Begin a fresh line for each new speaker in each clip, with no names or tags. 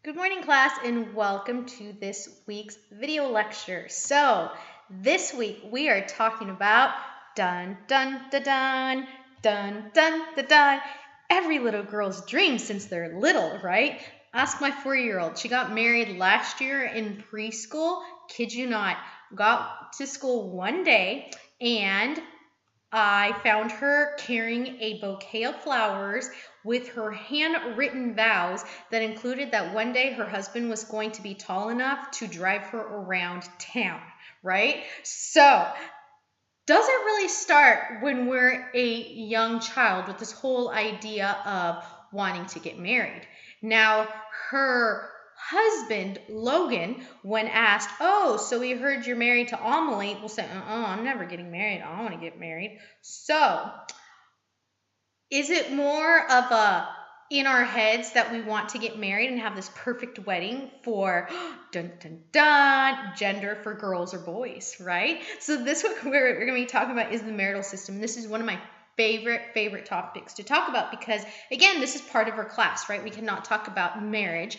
Good morning, class, and welcome to this week's video lecture. So, this week we are talking about dun dun dun dun dun dun dun dun. Every little girl's dream since they're little, right? Ask my 4-year-old. She got married last year in preschool. Kid you not. Got to school one day and I found her carrying a bouquet of flowers with her handwritten vows that included that one day her husband was going to be tall enough to drive her around town, right? So, does it really start when we're a young child with this whole idea of wanting to get married? Now, her husband, Logan, when asked, "Oh, so we heard you're married to Amelie," will say, I'm never getting married. I don't want to get married. So, is it more of a in our heads that we want to get married and have this perfect wedding for dun dun dun gender for girls or boys, right? So this what we're going to be talking about is the marital system. This is one of my favorite topics to talk about because again, this is part of our class, right? We cannot talk about marriage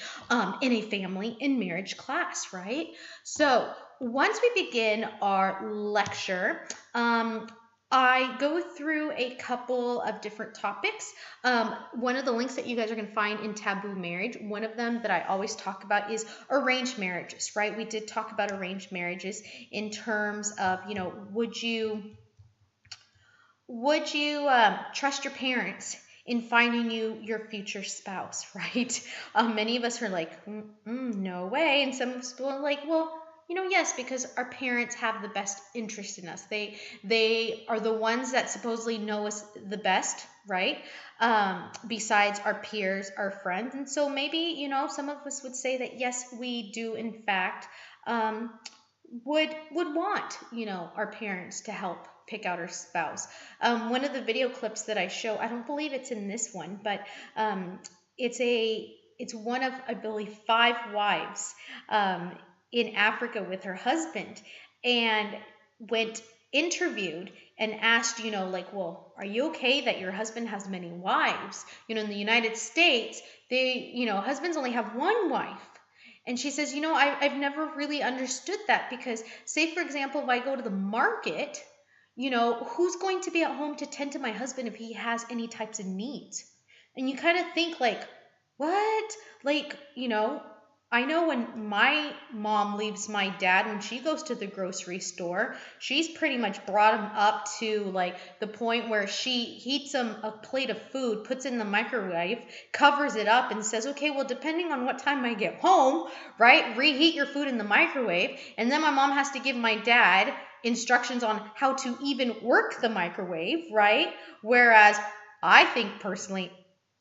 in a family and marriage class, right? So once we begin our lecture, I go through a couple of different topics. One of the links that you guys are going to find in Taboo Marriage, one of them that I always talk about is arranged marriages, right? We did talk about arranged marriages in terms of, would you trust your parents in finding you your future spouse, right? Many of us are like, no way. And some of us are like, well, yes, because our parents have the best interest in us. They are the ones that supposedly know us the best, right? Besides our peers, our friends. And so maybe, some of us would say that yes, we do in fact would want our parents to help pick out our spouse. One of the video clips that I show, I don't believe it's in this one, but it's one of, I believe, 5 wives in Africa with her husband, and went interviewed and asked, well, are you okay that your husband has many wives? In the United States, husbands only have one wife. And she says, I've never really understood that because, say, for example, if I go to the market, who's going to be at home to tend to my husband if he has any types of needs? And you kind of think like, what? Like, I know when my mom leaves my dad, when she goes to the grocery store, she's pretty much brought him up to like the point where she heats him a plate of food, puts it in the microwave, covers it up and says, okay, well, depending on what time I get home, right, reheat your food in the microwave. And then my mom has to give my dad instructions on how to even work the microwave, right? Whereas I think personally,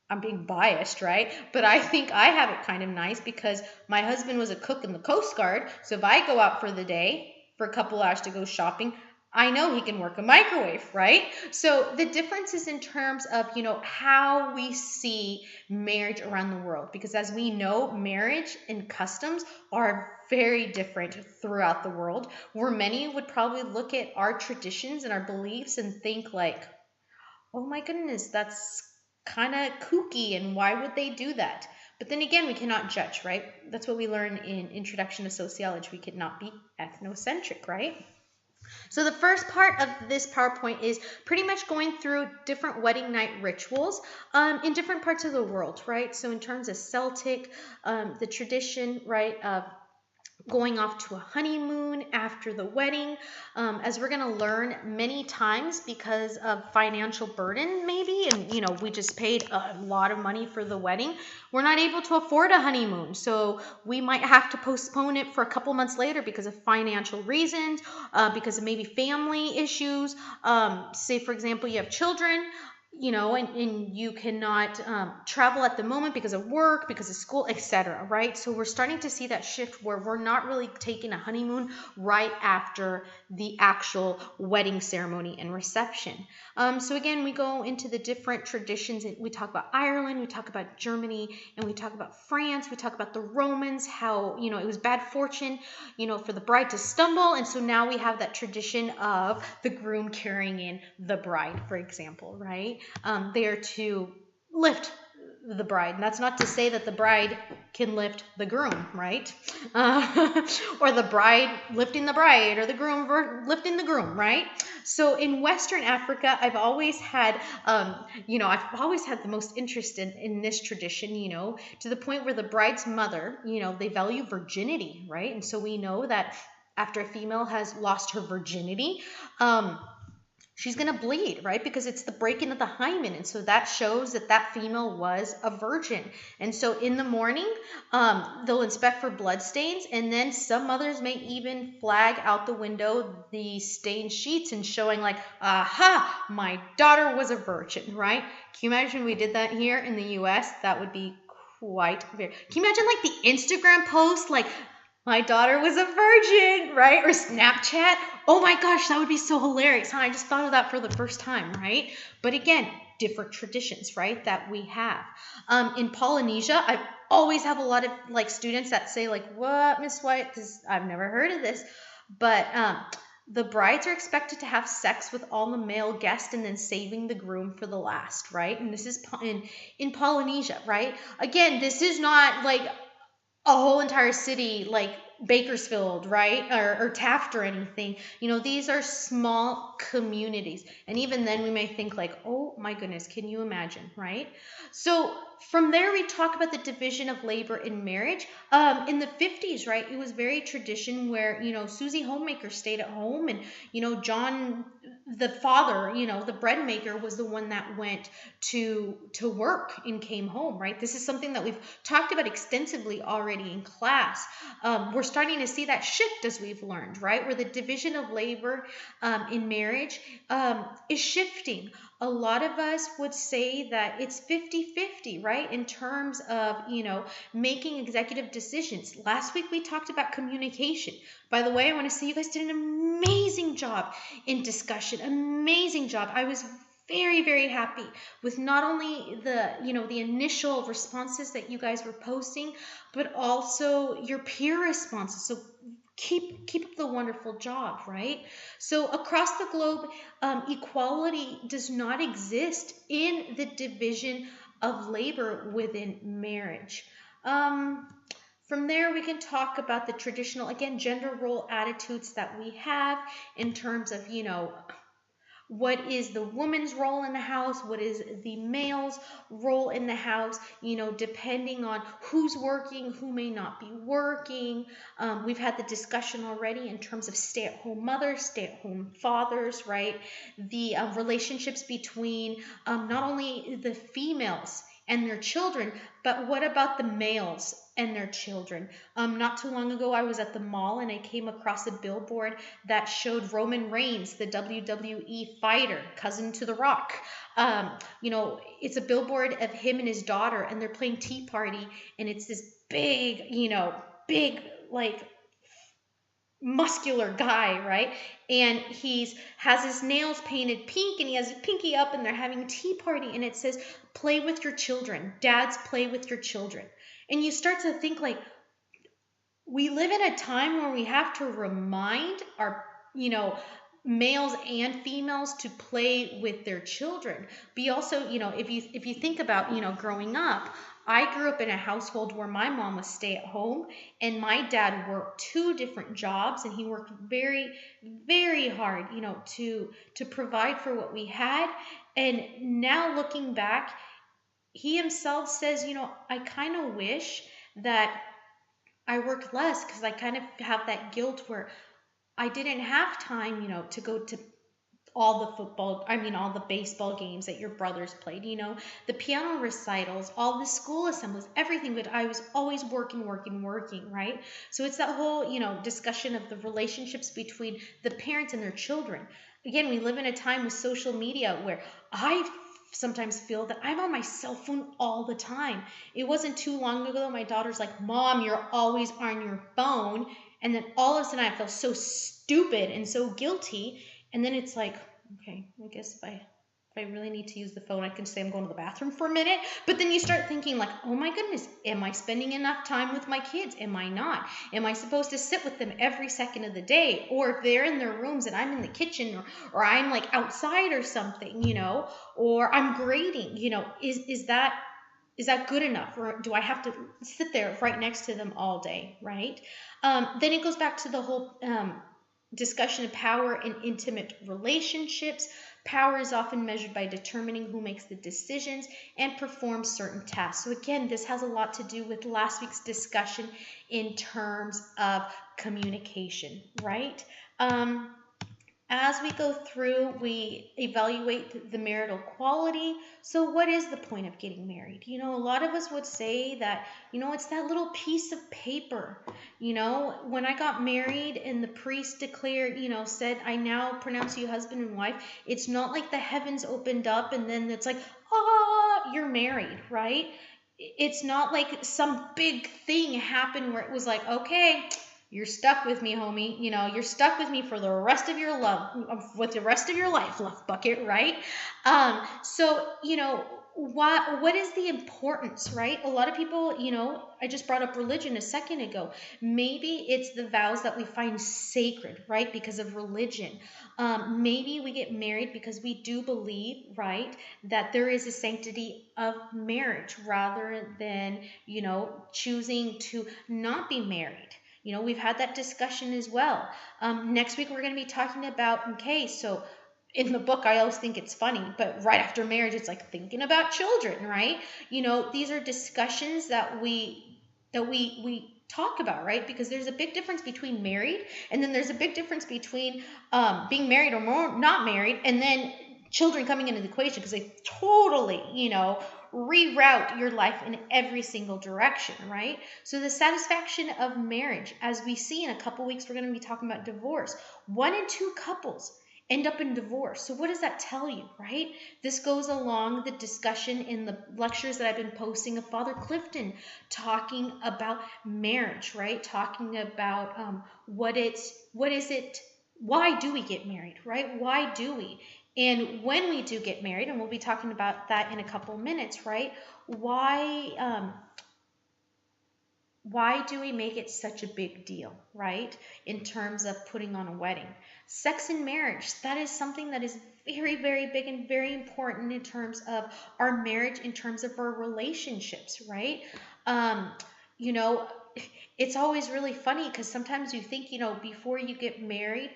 I'm being biased, right? But I think I have it kind of nice because my husband was a cook in the Coast Guard. So if I go out for the day for a couple hours to go shopping, I know he can work a microwave, right? So the difference is in terms of, how we see marriage around the world. Because as we know, marriage and customs are very different throughout the world, where many would probably look at our traditions and our beliefs and think like, oh my goodness, that's kind of kooky, and why would they do that? But then again, we cannot judge, right? That's what we learn in Introduction to Sociology. We cannot be ethnocentric, right? So the first part of this PowerPoint is pretty much going through different wedding night rituals in different parts of the world, right? So in terms of Celtic, the tradition, right, of going off to a honeymoon after the wedding, as we're going to learn many times because of financial burden maybe, and we just paid a lot of money for the wedding, we're not able to afford a honeymoon, so we might have to postpone it for a couple months later because of financial reasons, because of maybe family issues. Say for example you have children, and you cannot travel at the moment because of work, because of school, etc., right? So we're starting to see that shift where we're not really taking a honeymoon right after the actual wedding ceremony and reception. So again, we go into the different traditions. We talk about Ireland, we talk about Germany, and we talk about France. We talk about the Romans, how, it was bad fortune, for the bride to stumble. And so now we have that tradition of the groom carrying in the bride, for example, right? There to lift the bride. And that's not to say that the bride can lift the groom, right? Or the bride lifting the bride, or the groom lifting the groom, right? So in Western Africa, I've always had the most interest in this tradition, to the point where the bride's mother, they value virginity, right? And so we know that after a female has lost her virginity, she's going to bleed, right? Because it's the breaking of the hymen. And so that shows that that female was a virgin. And so in the morning, they'll inspect for blood stains. And then some mothers may even flag out the window the stained sheets and showing like, aha, my daughter was a virgin, right? Can you imagine if we did that here in the US? That would be quite very. Can you imagine like the Instagram post, like, my daughter was a virgin, right? Or Snapchat. Oh my gosh, that would be so hilarious. Huh? I just thought of that for the first time, right? But again, different traditions, right, that we have. In Polynesia, I always have a lot of like students that say like, what, Miss White? Because I've never heard of this. But the brides are expected to have sex with all the male guests and then saving the groom for the last, right? And this is in Polynesia, right? Again, this is not like a whole entire city like Bakersfield, right? Or Taft or anything. These are small communities. And even then we may think like, oh my goodness, can you imagine, right? So from there, we talk about the division of labor in marriage. In the 50s, right, it was very tradition where, Susie Homemaker stayed at home and, John, the father, the bread maker was the one that went to work and came home, right? This is something that we've talked about extensively already in class. We're starting to see that shift as we've learned, right? Where the division of labor in marriage is shifting. A lot of us would say that it's 50-50, right? In terms of, making executive decisions. Last week we talked about communication. By the way, I want to say you guys did an amazing job in discussion. Amazing job. I was very, very happy with not only the initial responses that you guys were posting, but also your peer responses. So keep up the wonderful job, right? So across the globe, equality does not exist in the division of labor within marriage. From there, we can talk about the traditional, again, gender role attitudes that we have in terms of, what is the woman's role in the house? What is the male's role in the house? Depending on who's working, who may not be working. We've had the discussion already in terms of stay-at-home mothers, stay-at-home fathers, right? The relationships between not only the females and their children, but what about the males and their children? Not too long ago, I was at the mall and I came across a billboard that showed Roman Reigns, the WWE fighter, cousin to The Rock. It's a billboard of him and his daughter, and they're playing Tea Party, and it's this big, like muscular guy, right? And has his nails painted pink and he has his pinky up and they're having tea party, and it says, play with your children. Dads, play with your children. And you start to think like, we live in a time where we have to remind our, males and females to play with their children. But also, if you think about, growing up, I grew up in a household where my mom was stay at home and my dad worked 2 different jobs, and he worked very, very hard, to provide for what we had. And now looking back, he himself says, I kind of wish that I worked less, because I kind of have that guilt where I didn't have time, to go to all the baseball games that your brothers played, the piano recitals, all the school assemblies, everything. But I was always working, right? So it's that whole, discussion of the relationships between the parents and their children. Again, we live in a time with social media where I sometimes feel that I'm on my cell phone all the time. It wasn't too long ago, my daughter's like, Mom, you're always on your phone. And then all of a sudden I feel so stupid and so guilty. And then it's like, okay, I guess if I really need to use the phone, I can say I'm going to the bathroom for a minute. But then you start thinking like, oh my goodness, am I spending enough time with my kids? Am I not? Am I supposed to sit with them every second of the day? Or if they're in their rooms and I'm in the kitchen, or I'm like outside or something, or I'm grading, is that is that good enough, or do I have to sit there right next to them all day, right? Then it goes back to the whole discussion of power in intimate relationships. Power is often measured by determining who makes the decisions and performs certain tasks. So again, this has a lot to do with last week's discussion in terms of communication, right? As we go through, we evaluate the marital quality. So, what is the point of getting married? A lot of us would say that, it's that little piece of paper. When I got married and the priest declared, said, I now pronounce you husband and wife, it's not like the heavens opened up and then it's like, you're married, right? It's not like some big thing happened where it was like, okay, you're stuck with me, homie. You're stuck with me for the rest of your with the rest of your life, love bucket, right? So, what is the importance, right? A lot of people, I just brought up religion a second ago. Maybe it's the vows that we find sacred, right? Because of religion. Maybe we get married because we do believe, right, that there is a sanctity of marriage rather than, choosing to not be married. We've had that discussion as well. Next week, we're going to be talking about, okay, so in the book, I always think it's funny, but right after marriage, it's like thinking about children, right? These are discussions that we talk about, right? Because there's a big difference between married, and then there's a big difference between being married or not married, and then children coming into the equation, because they totally, reroute your life in every single direction, right? So the satisfaction of marriage, as we see in a couple weeks, we're going to be talking about divorce. 1 in 2 couples end up in divorce. So what does that tell you, right? This goes along the discussion in the lectures that I've been posting of Father Clifton talking about marriage, right? Talking about what is it, why do we get married, right? Why do we? And when we do get married, and we'll be talking about that in a couple minutes, right? Why do we make it such a big deal, right? In terms of putting on a wedding. Sex in marriage, that is something that is very, very big and very important in terms of our marriage, in terms of our relationships, right? It's always really funny because sometimes you think, before you get married,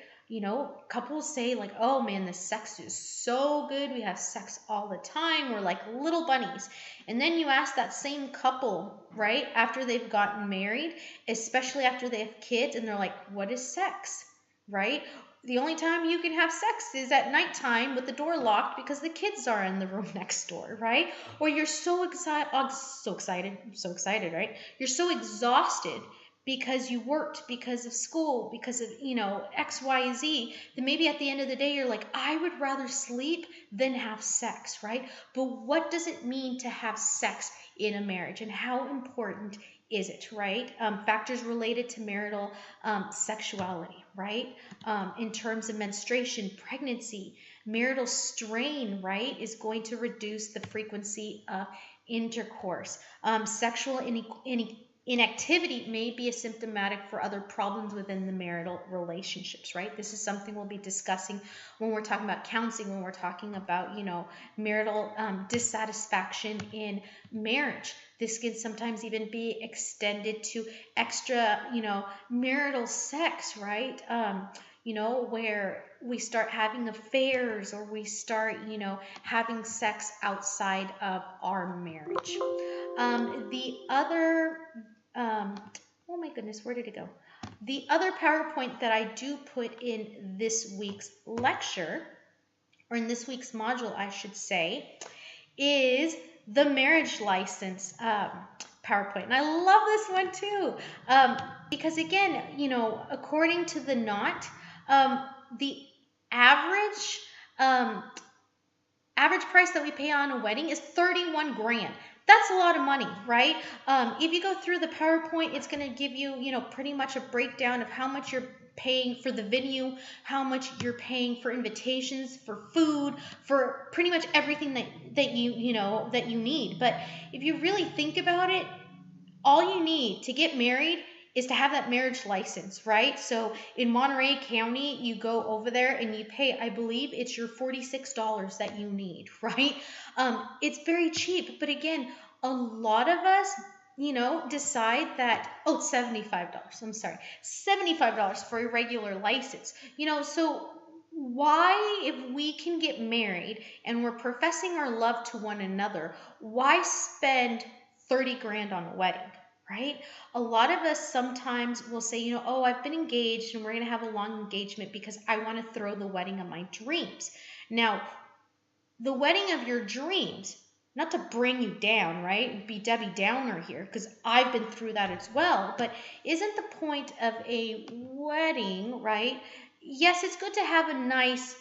couples say like, oh man, the sex is so good. We have sex all the time. We're like little bunnies. And then you ask that same couple, right, after they've gotten married, especially after they have kids, and they're like, what is sex, right? The only time you can have sex is at nighttime with the door locked because the kids are in the room next door, right? Or you're so excited, right? You're so exhausted because you worked, because of school, because of, X, Y, Z, then maybe at the end of the day, you're like, I would rather sleep than have sex, right? But what does it mean to have sex in a marriage, and how important is it, right? Factors related to marital sexuality, right? In terms of menstruation, pregnancy, marital strain, right, is going to reduce the frequency of intercourse. Sexual inactivity may be asymptomatic for other problems within the marital relationships, right? This is something we'll be discussing when we're talking about counseling, when we're talking about, marital dissatisfaction in marriage. This can sometimes even be extended to extra, marital sex, right? Where we start having affairs, or we start, having sex outside of our marriage. The other oh my goodness, where did it go? The other PowerPoint that I do put in this week's lecture, or in this week's module, I should say, is the marriage license PowerPoint. And I love this one too, because again, according to the Knot, the average price that we pay on a wedding is 31 grand. That's a lot of money, right? If you go through the PowerPoint, it's going to give you, pretty much a breakdown of how much you're paying for the venue, how much you're paying for invitations, for food, for pretty much everything that you need. But if you really think about it, all you need to get married is to have that marriage license, right? So in Monterey County, you go over there and you pay, I believe it's your $46 that you need, right? It's very cheap, but again, a lot of us, decide that, oh, $75. I'm sorry, $75 for a regular license. So why, if we can get married and we're professing our love to one another, why spend 30 grand on a wedding? Right? A lot of us sometimes will say, oh, I've been engaged and we're going to have a long engagement because I want to throw the wedding of my dreams. Now, the wedding of your dreams, not to bring you down, right? Be Debbie Downer here, because I've been through that as well. But isn't the point of a wedding, right? Yes, it's good to have a nice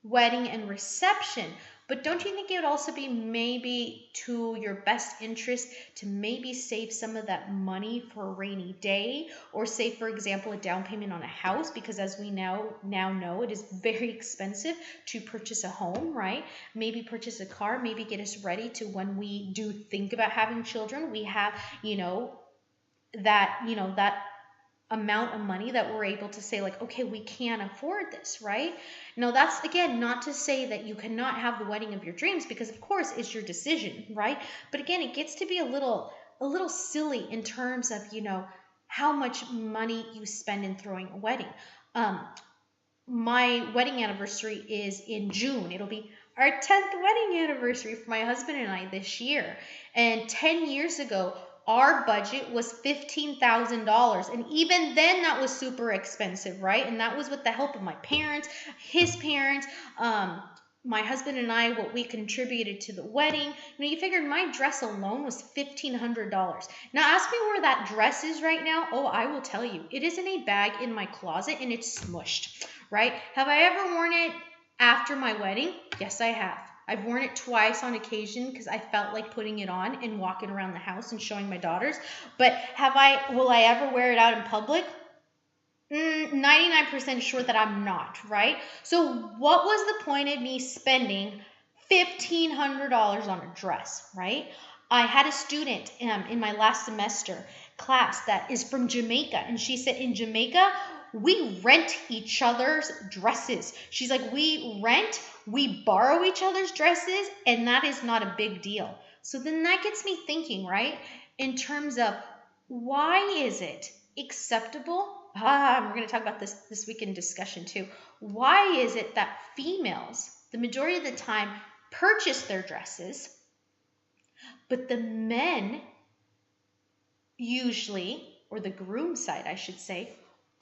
wedding and reception, but don't you think it would also be maybe to your best interest to maybe save some of that money for a rainy day, or say, for example, a down payment on a house? Because as we now know, it is very expensive to purchase a home, right? Maybe purchase a car, maybe get us ready to when we do think about having children, we have, that amount of money that we're able to say, like, okay, we can afford this, right? Now, that's again not to say that you cannot have the wedding of your dreams, because of course it's your decision, right? But again, it gets to be a little silly in terms of, how much money you spend in throwing a wedding. My wedding anniversary is in June. It'll be our 10th wedding anniversary for my husband and I this year. And 10 years ago, our budget was $15,000. And even then, that was super expensive, right? And that was with the help of my parents, his parents, my husband and I, what we contributed to the wedding. You figured my dress alone was $1,500. Now ask me where that dress is right now. Oh, I will tell you. It is in a bag in my closet and it's smushed, right? Have I ever worn it after my wedding? Yes, I have. I've worn it twice on occasion because I felt like putting it on and walking around the house and showing my daughters. But will I ever wear it out in public? 99% sure that I'm not, right? So what was the point of me spending $1,500 on a dress, right? I had a student in my last semester class that is from Jamaica, and she said in Jamaica, we rent each other's dresses. She's like, we borrow each other's dresses, and that is not a big deal. So then that gets me thinking, right? In terms of, why is it acceptable? We're going to talk about this week in discussion too. Why is it that females, the majority of the time, purchase their dresses, but the men usually, or the groom side, I should say,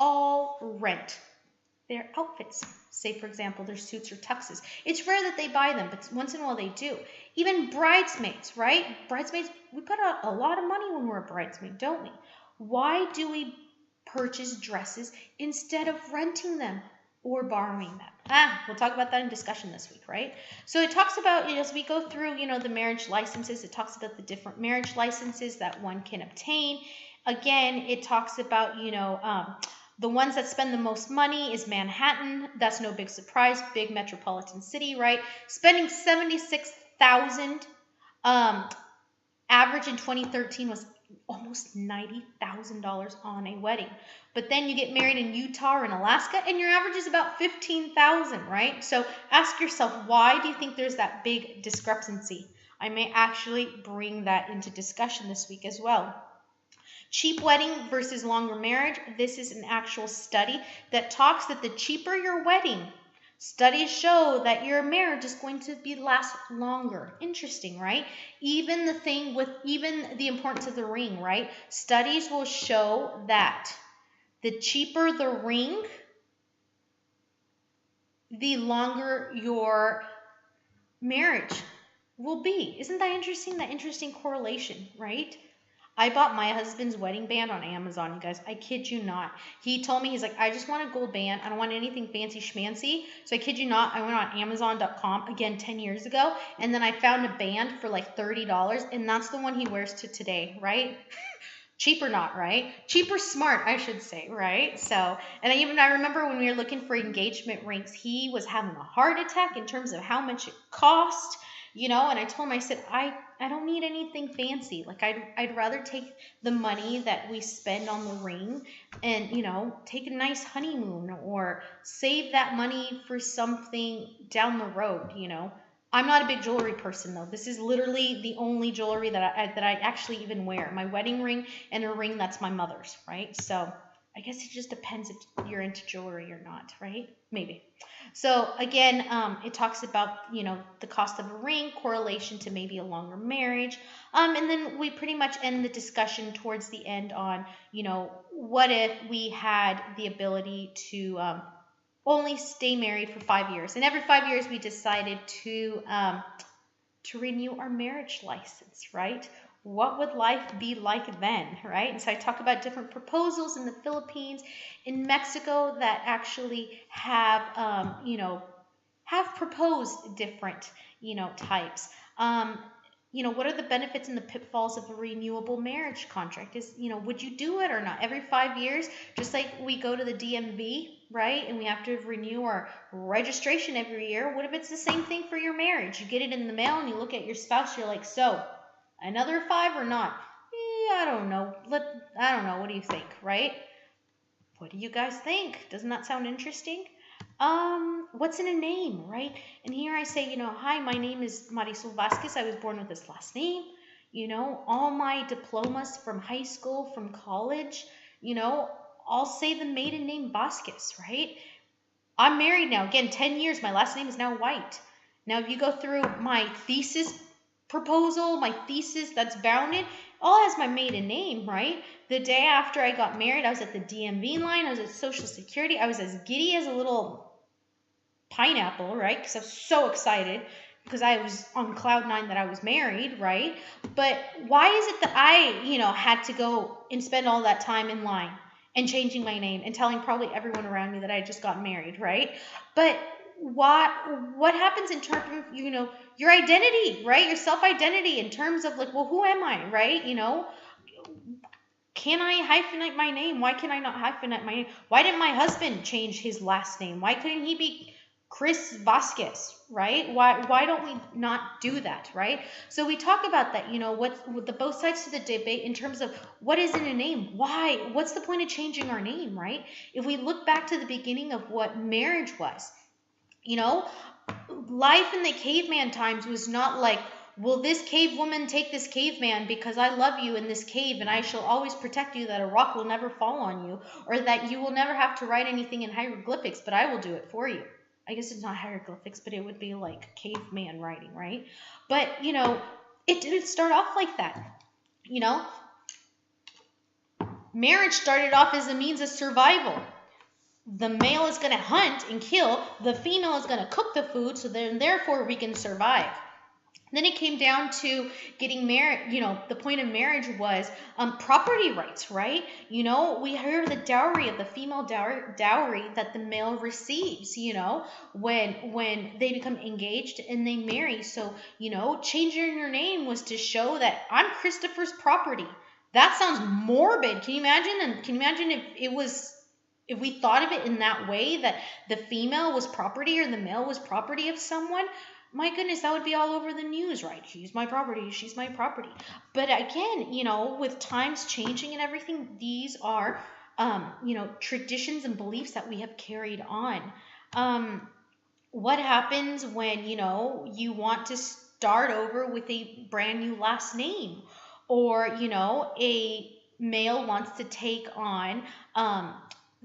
all rent their outfits? Say, for example, their suits or tuxes. It's rare that they buy them, but once in a while they do. Even bridesmaids, right? Bridesmaids, we put out a lot of money when we're a bridesmaid, don't we? Why do we purchase dresses instead of renting them or borrowing them? We'll talk about that in discussion this week, right? So it talks about, as we go through, the marriage licenses, it talks about the different marriage licenses that one can obtain. Again, it talks about, the ones that spend the most money is Manhattan. That's no big surprise, big metropolitan city, right? Spending $76,000. Average in 2013 was almost $90,000 on a wedding. But then you get married in Utah or in Alaska, and your average is about $15,000, right? So ask yourself, why do you think there's that big discrepancy? I may actually bring that into discussion this week as well. Cheap wedding versus longer marriage. This is an actual study that talks that the cheaper your wedding, studies show that your marriage is going to last longer. Interesting, right? Even the importance of the ring, right? Studies will show that the cheaper the ring, the longer your marriage will be. Isn't that interesting? That interesting correlation, right? I bought my husband's wedding band on Amazon, you guys. I kid you not. He told me, he's like, I just want a gold band. I don't want anything fancy schmancy. So I kid you not, I went on Amazon.com, again, 10 years ago, and then I found a band for like $30, and that's the one he wears to today, right? Cheap or not, right? Cheap or smart, I should say, right? So, and I remember when we were looking for engagement rings, he was having a heart attack in terms of how much it cost. And I told him, I said, I don't need anything fancy. Like, I'd rather take the money that we spend on the ring and, take a nice honeymoon or save that money for something down the road, I'm not a big jewelry person though. This is literally the only jewelry that I actually even wear. My wedding ring and a ring that's my mother's, right? So I guess it just depends if you're into jewelry or not, right? Maybe. So again, it talks about the cost of a ring, correlation to maybe a longer marriage, and then we pretty much end the discussion towards the end on what if we had the ability to only stay married for 5 years. And every 5 years, we decided to renew our marriage license, right? What would life be like then, right? And so I talk about different proposals in the Philippines, in Mexico that actually have proposed different, types. What are the benefits and the pitfalls of a renewable marriage contract? Would you do it or not? Every 5 years, just like we go to the DMV, right? And we have to renew our registration every year. What if it's the same thing for your marriage? You get it in the mail and you look at your spouse, you're like, so, another 5 or not? I don't know. I don't know. What do you think, right? What do you guys think? Doesn't that sound interesting? What's in a name, right? And here I say, hi, my name is Marisol Vasquez. I was born with this last name. All my diplomas from high school, from college, I'll say the maiden name Vasquez, right? I'm married now. Again, 10 years. My last name is now White. Now, if you go through my thesis proposal, my thesis that's bounded, all has my maiden name, right? The day after I got married, I was at the DMV line. I was at Social Security. I was as giddy as a little pineapple, right? Because I was so excited because I was on cloud nine that I was married, right? But why is it that I, had to go and spend all that time in line and changing my name and telling probably everyone around me that I just got married, right? But what happens in terms of, your identity, right? Your self-identity in terms of like, well, who am I, right? Can I hyphenate my name? Why can I not hyphenate my name? Why didn't my husband change his last name? Why couldn't he be Chris Vasquez, right? Why don't we not do that, right? So we talk about that, with the both sides to the debate in terms of what is in a name? Why? What's the point of changing our name, right? If we look back to the beginning of what marriage was, life in the caveman times was not like, will this cave woman take this caveman because I love you in this cave and I shall always protect you, that a rock will never fall on you, or that you will never have to write anything in hieroglyphics, but I will do it for you. I guess it's not hieroglyphics, but it would be like caveman writing, right? But, it didn't start off like that. Marriage started off as a means of survival. The male is going to hunt and kill. The female is going to cook the food, so then therefore we can survive. Then it came down to getting married. The point of marriage was property rights, right? We hear the dowry of the female dowry that the male receives, when they become engaged and they marry. So, changing your name was to show that I'm Christopher's property. That sounds morbid. Can you imagine? And can you imagine if we thought of it in that way, that the female was property or the male was property of someone? My goodness, that would be all over the news, right? He's my property, she's my property. But again, with times changing and everything, these are, traditions and beliefs that we have carried on. What happens when, you want to start over with a brand new last name? Or, a male wants to take on,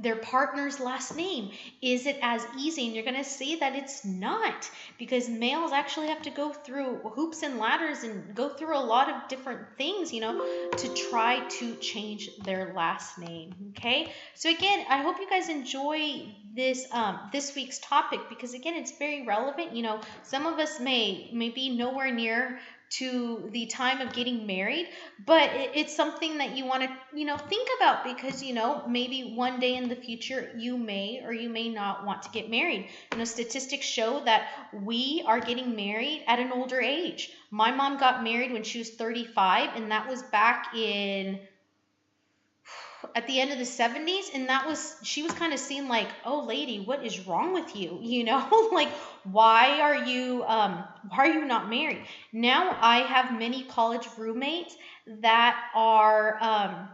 their partner's last name. Is it as easy? And you're going to say that it's not, because males actually have to go through hoops and ladders and go through a lot of different things, to try to change their last name. Okay. So again, I hope you guys enjoy this week's topic, because again, it's very relevant. Some of us may be nowhere near to the time of getting married, but it's something that you want to think about, because maybe one day in the future you may or you may not want to get married. Statistics show that we are getting married at an older age. My mom got married when she was 35, and that was back at the end of the 70s, and she was kind of seen like, oh lady, what is wrong with you? Like, why are you not married? Now I have many college roommates that are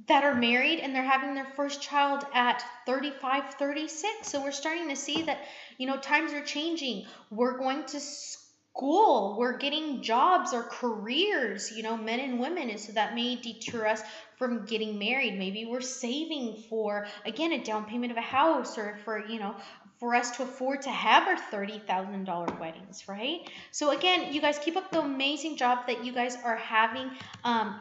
that are married and they're having their first child at 35, 36. So we're starting to see that, times are changing. We're going to school, we're getting jobs or careers, men and women. And so that may deter us from getting married. Maybe we're saving for, again, a down payment of a house, or for us to afford to have our $30,000 weddings, right? So again, you guys keep up the amazing job that you guys are having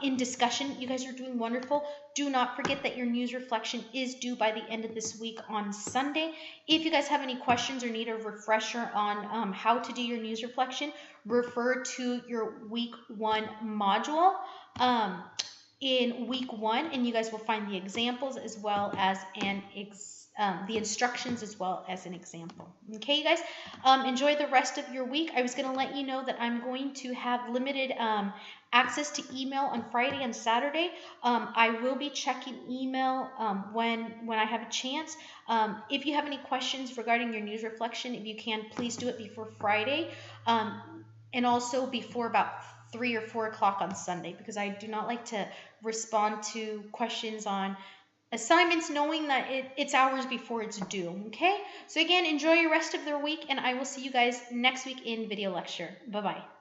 in discussion. You guys are doing wonderful. Do not forget that your news reflection is due by the end of this week on Sunday. If you guys have any questions or need a refresher on how to do your news reflection, refer to your week 1 module. In week 1, and you guys will find the examples as well as the instructions as well as an example. Okay, you guys, enjoy the rest of your week. I was going to let you know that I'm going to have limited access to email on Friday and Saturday. I will be checking email when I have a chance. If you have any questions regarding your news reflection, if you can, please do it before Friday, and also before about 3 or 4 o'clock on Sunday, because I do not like to respond to questions on assignments knowing that it's hours before it's due. Okay, so again, enjoy your rest of the week, and I will see you guys next week in video lecture. Bye bye.